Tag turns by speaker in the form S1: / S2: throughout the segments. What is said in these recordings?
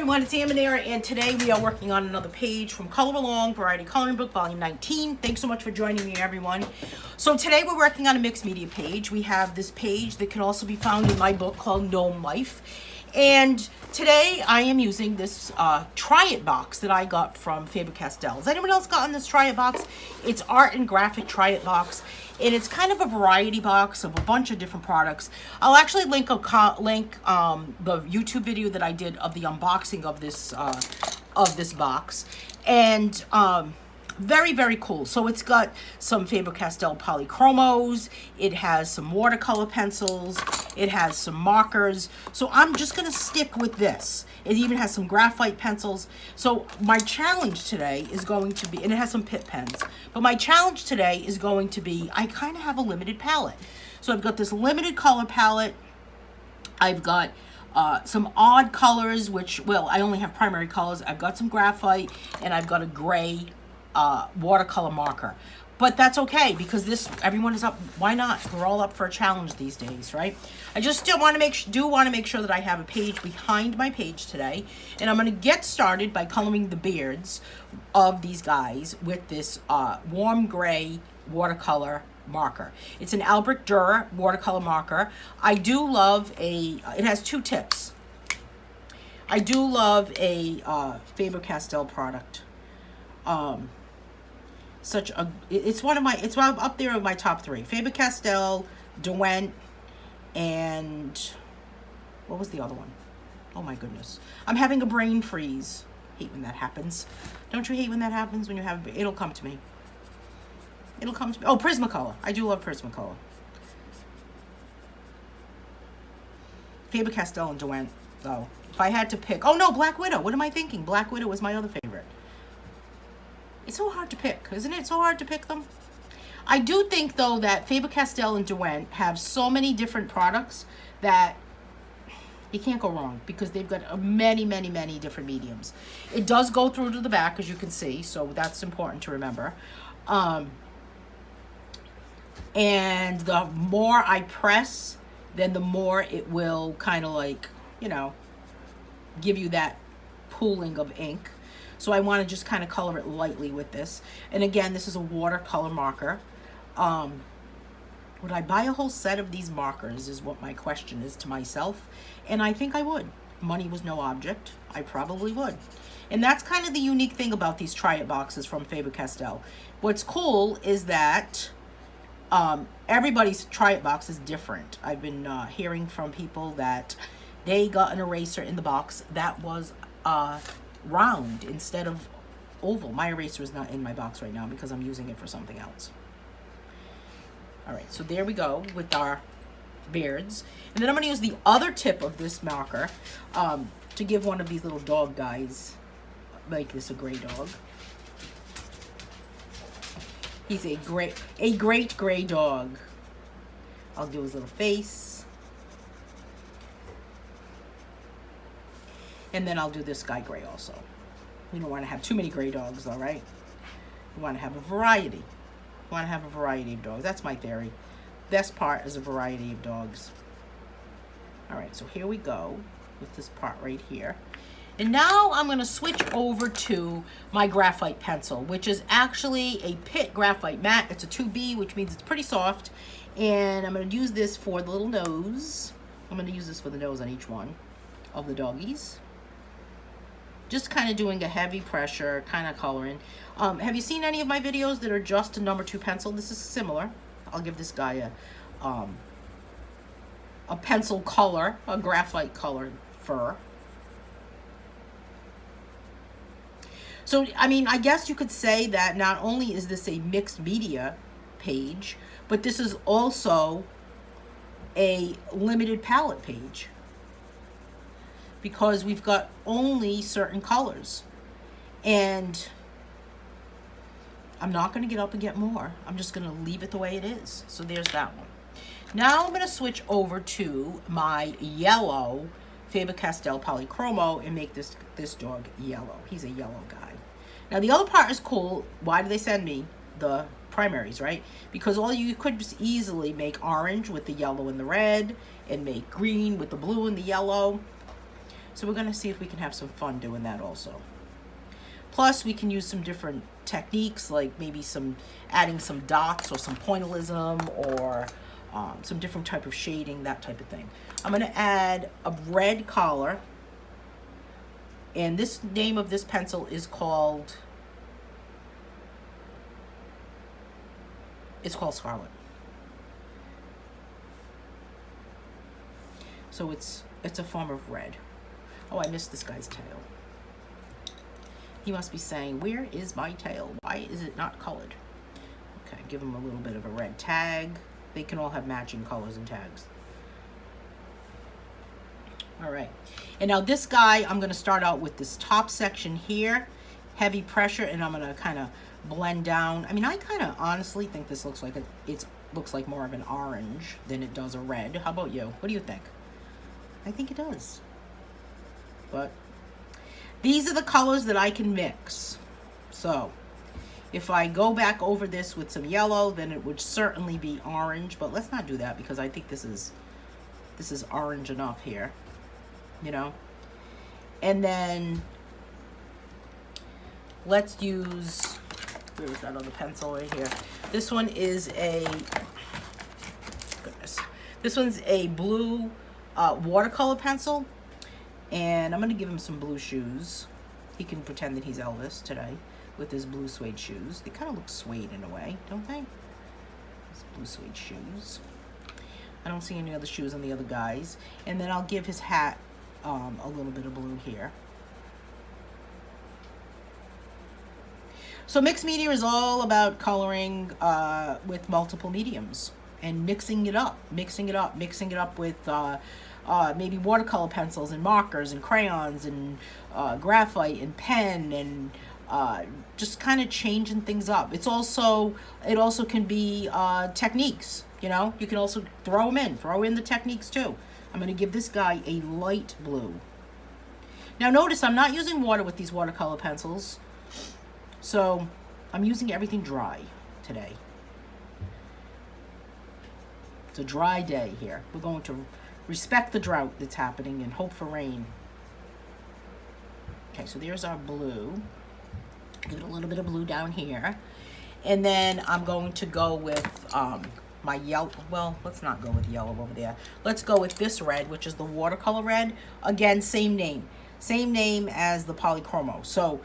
S1: everyone, it's Anne Manera, and today we are working on another page from Color Along Variety Coloring Book, Volume 19. Thanks so much for joining me, everyone. So today we're working on a mixed media page. We have this page that can also be found in my book called Gnome Life. And today I am using this Try It box that I got from Faber Castell. Has anyone else gotten this Try It box? It's art and graphic Try It box. And it's kind of a variety box of a bunch of different products. I'll actually link the YouTube video that I did of the unboxing of this box. And very, very cool. So it's got some Faber Castell polychromos. It has some watercolor pencils. It has some markers. So I'm just going to stick with this. It even has some graphite pencils. So my challenge today is going to be, and it has some Pitt pens, but my challenge today is going to be, I kind of have a limited palette. So I've got this limited color palette. I've got some odd colors, which, well, I only have primary colors. I've got some graphite, and I've got a gray watercolor marker. But that's okay, because everyone is up. Why not? We're all up for a challenge these days, right? I just still want to make sure that I have a page behind my page today, and I'm going to get started by coloring the beards of these guys with this warm gray watercolor marker. It's an Albrecht Dürer watercolor marker. I do love it has two tips. I do love a Faber Castell product. It's up there in my top three. Faber Castell, Derwent, and what was the other one? Oh my goodness. I'm having a brain freeze. Hate when that happens. Don't you hate when that happens? When you have, it'll come to me. It'll come to me. Oh, Prismacolor. I do love Prismacolor. Faber Castell and Derwent, though. If I had to pick, oh no, Black Widow. What am I thinking? Black Widow was my other favorite. It's so hard to pick, isn't it? So hard to pick them. I do think, though, that Faber Castell and Derwent have so many different products that you can't go wrong, because they've got many, many, many different mediums. It does go through to the back, as you can see, so that's important to remember. And the more I press, then the more it will kind of like, give you that pooling of ink. So I want to just kind of color it lightly with this. And again, this is a watercolor marker. Would I buy a whole set of these markers is what my question is to myself. And I think I would. Money was no object. I probably would. And that's kind of the unique thing about these Try It boxes from Faber Castell. What's cool is that everybody's Try It box is different. I've been hearing from people that they got an eraser in the box that was round instead of oval. My eraser is not in my box right now because I'm using it for something else. All right, so there we go with our beards. And then I'm going to use the other tip of this marker to give one of these little dog guys, make this a gray dog. He's a great gray dog. I'll do his little face. And then I'll do this guy gray also. We don't want to have too many gray dogs, though, right? We want to have a variety. We want to have a variety of dogs. That's my theory. Best part is a variety of dogs. All right, so here we go with this part right here. And now I'm going to switch over to my graphite pencil, which is actually a Pitt graphite matte. It's a 2B, which means it's pretty soft. And I'm going to use this for the little nose. I'm going to use this for the nose on each one of the doggies. Just kind of doing a heavy pressure, kind of coloring. Have you seen any of my videos that are just a number 2 pencil? This is similar. I'll give this guy a pencil color, a graphite color fur. So, I mean, I guess you could say that not only is this a mixed media page, but this is also a limited palette page, because we've got only certain colors. And I'm not going to get up and get more. I'm just going to leave it the way it is. So there's that one. Now I'm going to switch over to my yellow Faber Castell polychromo and make this dog yellow. He's a yellow guy. Now the other part is cool. Why do they send me the primaries, right? Because you could just easily make orange with the yellow and the red, and make green with the blue and the yellow. So we're gonna see if we can have some fun doing that also. Plus, we can use some different techniques, like maybe adding some dots or some pointillism or some different type of shading, that type of thing. I'm gonna add a red collar, and this name of this pencil is called, Scarlet. So it's a form of red. Oh, I missed this guy's tail. He must be saying, where is my tail? Why is it not colored? Okay, give him a little bit of a red tag. They can all have matching colors and tags. All right, and now this guy, I'm gonna start out with this top section here, heavy pressure, and I'm gonna kind of blend down. I mean, I kind of honestly think this looks like it looks like more of an orange than it does a red. How about you? What do you think? I think it does. But these are the colors that I can mix. So if I go back over this with some yellow, then it would certainly be orange, but let's not do that because I think this is orange enough here, you know? And then let's use, where is that other pencil right here? This one is this one's a blue watercolor pencil, and I'm gonna give him some blue shoes. He can pretend that he's Elvis today with his blue suede shoes. They kind of look suede in a way, don't they? These blue suede shoes. I don't see any other shoes on the other guys. And then I'll give his hat a little bit of blue here. So mixed media is all about coloring with multiple mediums and mixing it up with maybe watercolor pencils and markers and crayons and graphite and pen and just kind of changing things up. It also can be techniques, you know. You can also throw in the techniques too. I'm going to give this guy a light blue. Now notice I'm not using water with these watercolor pencils, so I'm using everything dry today. It's a dry day here. We're going to respect the drought that's happening and hope for rain. Okay, so there's our blue. Give it a little bit of blue down here. And then I'm going to go with my yellow. Well, let's not go with yellow over there. Let's go with this red, which is the watercolor red. Again, same name as the polychromo. So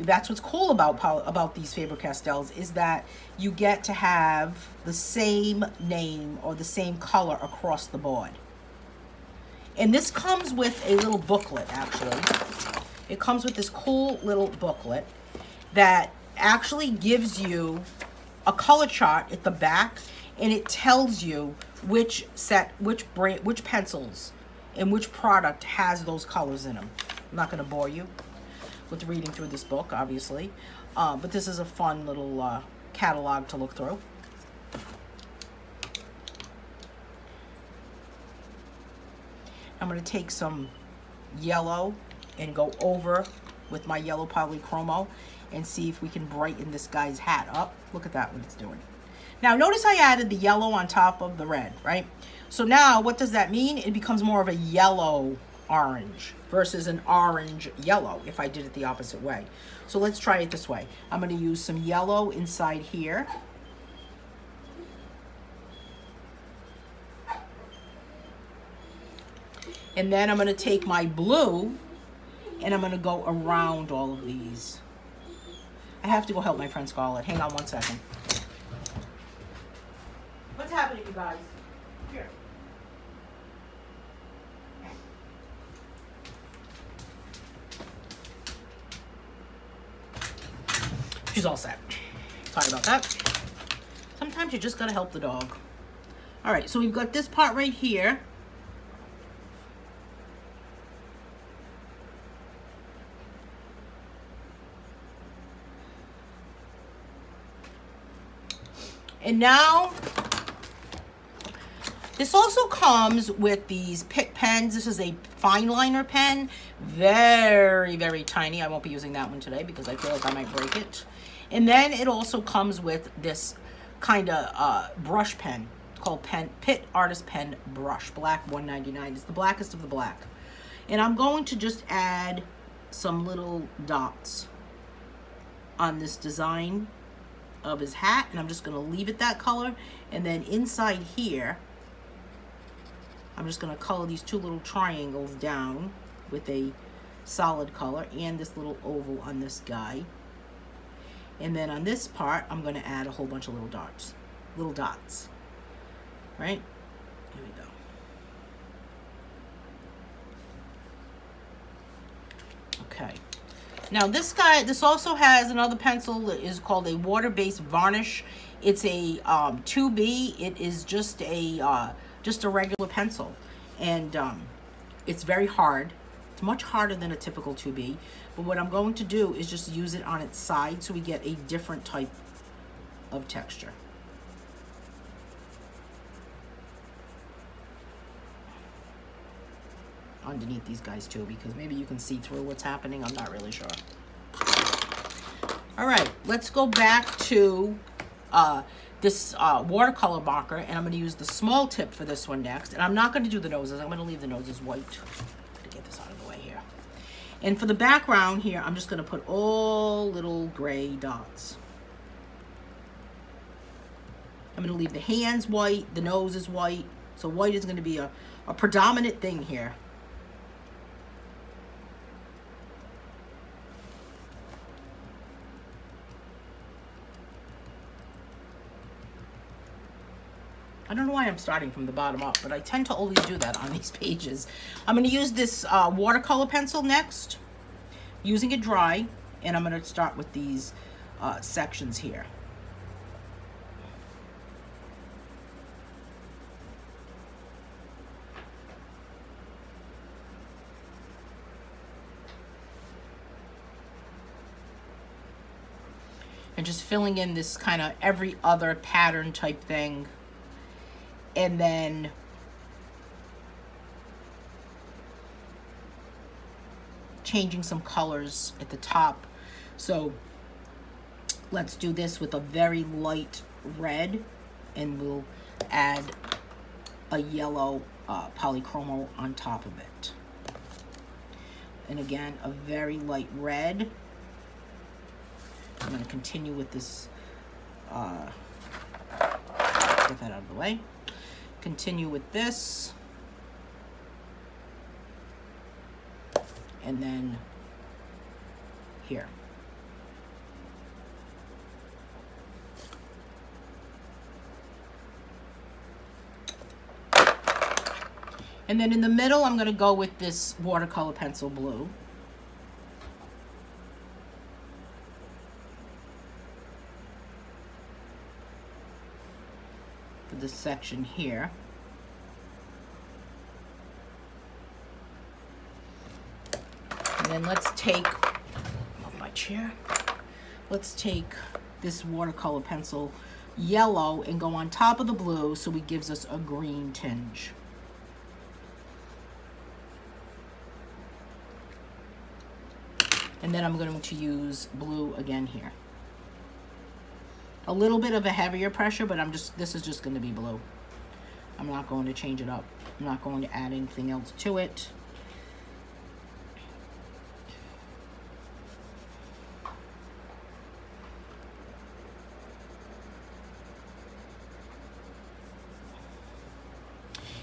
S1: that's what's cool about these Faber Castells, is that you get to have the same name or the same color across the board. And this comes with a little booklet, actually. It comes with this cool little booklet that actually gives you a color chart at the back, and it tells you which pencils and which product has those colors in them. I'm not going to bore you with reading through this book, obviously, but this is a fun little catalog to look through. I'm going to take some yellow and go over with my yellow polychromo and see if we can brighten this guy's hat up. Look at that, what it's doing. Now notice I added the yellow on top of the red, right? So now what does that mean? It becomes more of a yellow orange versus an orange yellow if I did it the opposite way. So let's try it this way. I'm going to use some yellow inside here. And then I'm going to take my blue and I'm going to go around all of these. I have to go help my friend Scarlett. Hang on one second. What's happening, you guys? Here. She's all set. Sorry about that. Sometimes you just gotta help the dog. All right, so we've got this part right here. And now, this also comes with these Pick pens. This is a fine liner pen. Very, very tiny. I won't be using that one today because I feel like I might break it. And then it also comes with this kind of brush pen. It's called Pitt Artist Pen Brush. Black, $1.99. It's the blackest of the black. And I'm going to just add some little dots on this design of his hat, and I'm just going to leave it that color. And then inside here, I'm just going to color these two little triangles down with a solid color and this little oval on this guy. And then on this part, I'm going to add a whole bunch of little dots, right? Here we go. Okay. Now this guy, this also has another pencil that is called a water-based varnish. It's a 2B. It is just a regular pencil, and it's very hard. It's much harder than a typical 2B. But what I'm going to do is just use it on its side so we get a different type of texture. Underneath these guys too, because maybe you can see through what's happening. I'm not really sure. All right, let's go back to this watercolor marker, and I'm going to use the small tip for this one next. And I'm not going to do the noses. I'm going to leave the noses white. To get this out of the way here. And for the background here, I'm just going to put all little gray dots. I'm going to leave the hands white, the nose is white. So white is going to be a predominant thing here. I don't know why I'm starting from the bottom up, but I tend to always do that on these pages. I'm going to use this watercolor pencil next, using it dry, and I'm going to start with these sections here. And just filling in this kind of every other pattern type thing. And then changing some colors at the top. So let's do this with a very light red, and we'll add a yellow polychromo on top of it. And again, a very light red. I'm going to continue with this, get that out of the way. Continue with this, and then here. And then in the middle, I'm going to go with this watercolor pencil blue. This section here. And then let's take, move my chair. Let's take this watercolor pencil yellow and go on top of the blue so it gives us a green tinge. And then I'm going to use blue again here. A little bit of a heavier pressure, but this is just going to be blue. I'm not going to change it up. I'm not going to add anything else to it.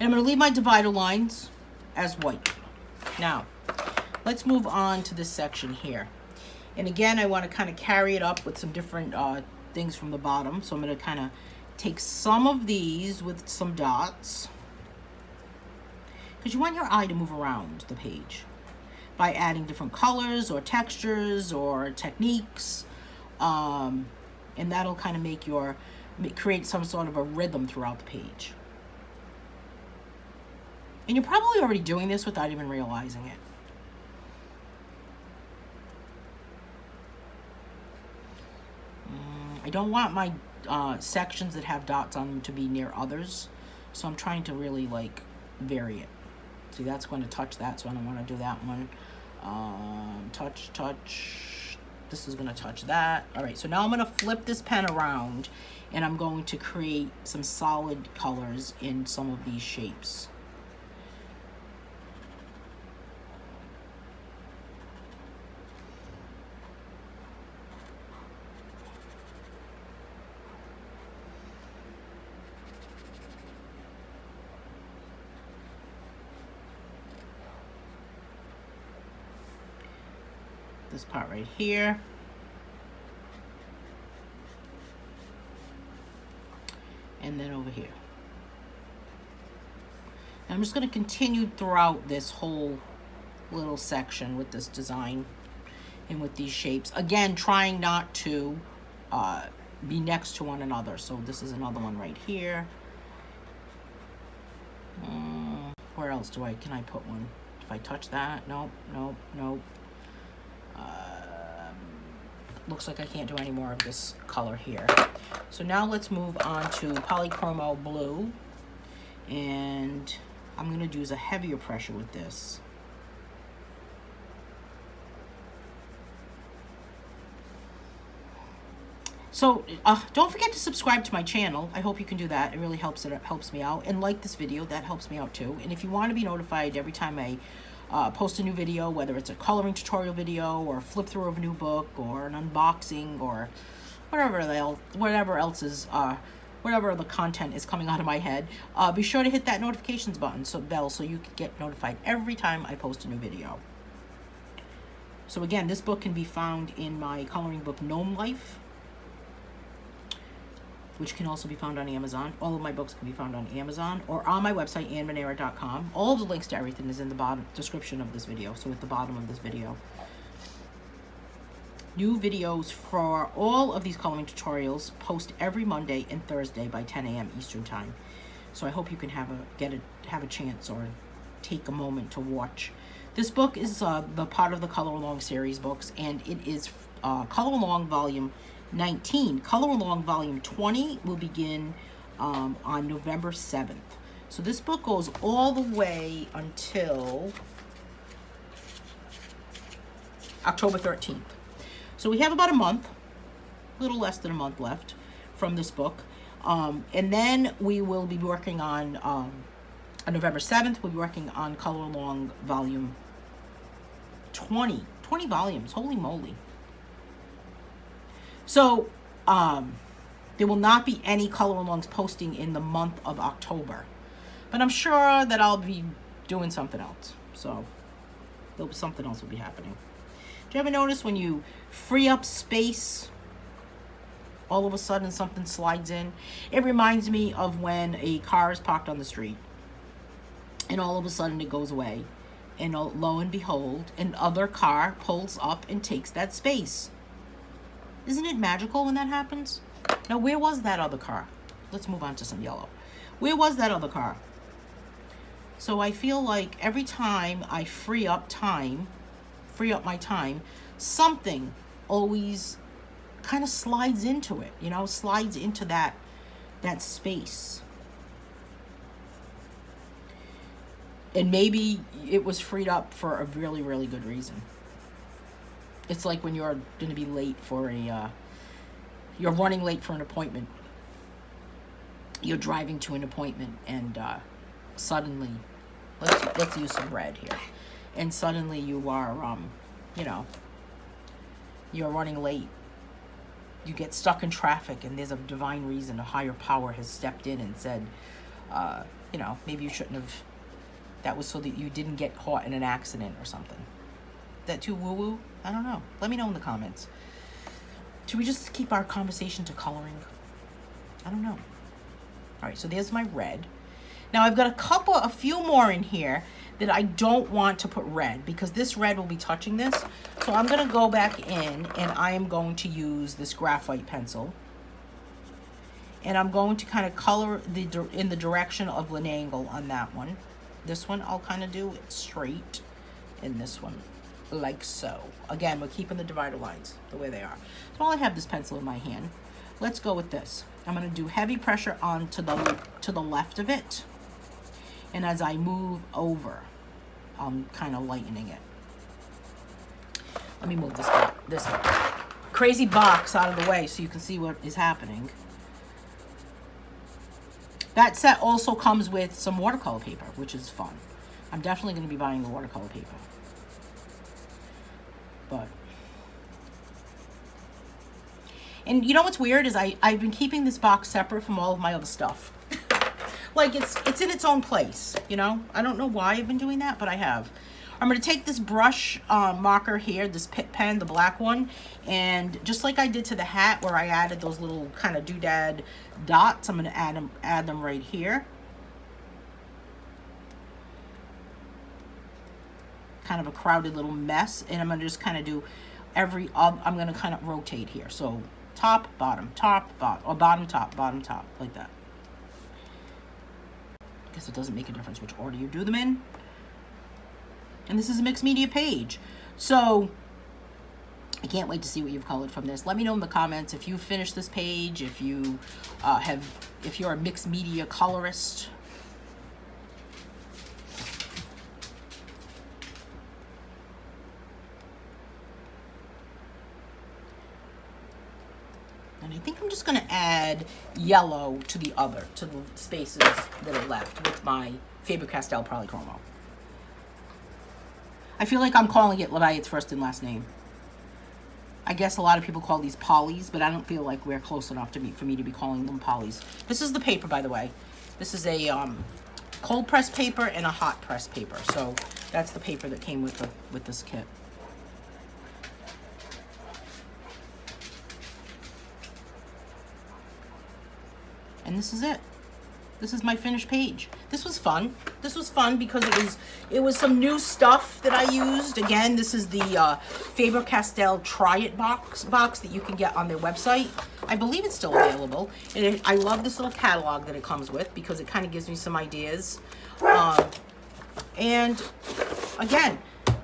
S1: And I'm going to leave my divider lines as white. Now, let's move on to this section here. And again, I want to kind of carry it up with some different things from the bottom. So I'm going to kind of take some of these with some dots, because you want your eye to move around the page by adding different colors or textures or techniques, and that'll kind of create some sort of a rhythm throughout the page. And you're probably already doing this without even realizing it. I don't want my sections that have dots on them to be near others, so I'm trying to really like vary it. See, that's going to touch that, so I don't want to do that one. Touch. This is going to touch that. All right, so now I'm going to flip this pen around, and I'm going to create some solid colors in some of these shapes. this part right here. And then over here. And I'm just going to continue throughout this whole little section with this design and with these shapes. Again, trying not to be next to one another. So this is another one right here. Where else can I put one? If I touch that, nope, nope, nope. Looks like I can't do any more of this color here. So now let's move on to polychromo blue. And I'm going to use a heavier pressure with this. So don't forget to subscribe to my channel. I hope you can do that. It really helps. It helps me out. And like this video, that helps me out too. And if you want to be notified every time I post a new video, whether it's a coloring tutorial video or a flip through of a new book or an unboxing or whatever else is, whatever the content is coming out of my head, be sure to hit that notifications button, bell, so you can get notified every time I post a new video. So again, this book can be found in my coloring book Gnome Life, which can also be found on Amazon. All of my books can be found on Amazon or on my website, annemanera.com. All the links to everything is in the bottom description of this video, so at the bottom of this video. New videos for all of these coloring tutorials post every Monday and Thursday by 10 a.m. Eastern Time. So I hope you can have a chance or take a moment to watch. This book is the part of the Color Along series books, and it is Color Along Volume 19. Color Along Volume 20 will begin on November 7th. So this book goes all the way until October 13th. So we have about a month, a little less than a month left from this book. And then we will be working on November 7th, we'll be working on Color Along Volume 20. 20 volumes, holy moly. So, there will not be any color alongs posting in the month of October. But I'm sure that I'll be doing something else. So, something else will be happening. Do you ever notice when you free up space, all of a sudden something slides in? It reminds me of when a car is parked on the street, and all of a sudden it goes away. And lo and behold, another car pulls up and takes that space. Isn't it magical when that happens? Now, where was that other car? Let's move on to some yellow. Where was that other car? So I feel like every time I free up my time, something always kind of slides into it, slides into that space. And maybe it was freed up for a really, really good reason. It's like when you're going to be late for you're running late for an appointment. You're driving to an appointment and suddenly, let's use some red here. And suddenly you are, you're running late. You get stuck in traffic and there's a divine reason, a higher power has stepped in and said, maybe you shouldn't have, that was so that you didn't get caught in an accident or something. That too woo-woo? I don't know. Let me know in the comments. Should we just keep our conversation to coloring? I don't know. All right, so there's my red. Now I've got a few more in here that I don't want to put red because this red will be touching this. So I'm going to go back in and I am going to use this graphite pencil. And I'm going to kind of color in the direction of an angle on that one. This one I'll kind of do it straight, and this one like so. Again, we're keeping the divider lines the way they are. So while I have this pencil in my hand, let's go with this. I'm going to do heavy pressure on to the left of it, and as I move over, I'm kind of lightening it. Let me move this crazy box out of the way so you can see what is happening. That set also comes with some watercolor paper, which is fun. I'm definitely going to be buying the watercolor paper. And you know what's weird is I've been keeping this box separate from all of my other stuff. Like it's in its own place, I don't know why I've been doing that, but I have. I'm going to take this brush marker here, this Pitt pen, the black one, and just like I did to the hat where I added those little kind of doodad dots, I'm going to add them right here. Kind of a crowded little mess, and I'm going to just kind of do I'm going to kind of rotate here. So top, bottom, or bottom, top, like that. I guess it doesn't make a difference which order you do them in. And this is a mixed media page. So I can't wait to see what you've colored from this. Let me know in the comments if you finished this page, if you if you're a mixed media colorist. And I think I'm just going to add yellow to the spaces that are left with my Faber Castell Polychromo. I feel like I'm calling it by its first and last name. I guess a lot of people call these polys, but I don't feel like we're close enough for me to be calling them polys. This is the paper, by the way. This is a cold press paper and a hot press paper. So that's the paper that came with this kit. And this is it. This is my finished page. This was fun. This was fun because it was some new stuff that I used. Again, this is the Faber Castell Try It box that you can get on their website. I believe it's still available. And I love this little catalog that it comes with because it kind of gives me some ideas. And again,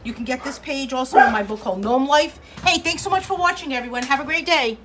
S1: you can get this page also in my book called Gnome Life. Hey, thanks so much for watching, everyone. Have a great day.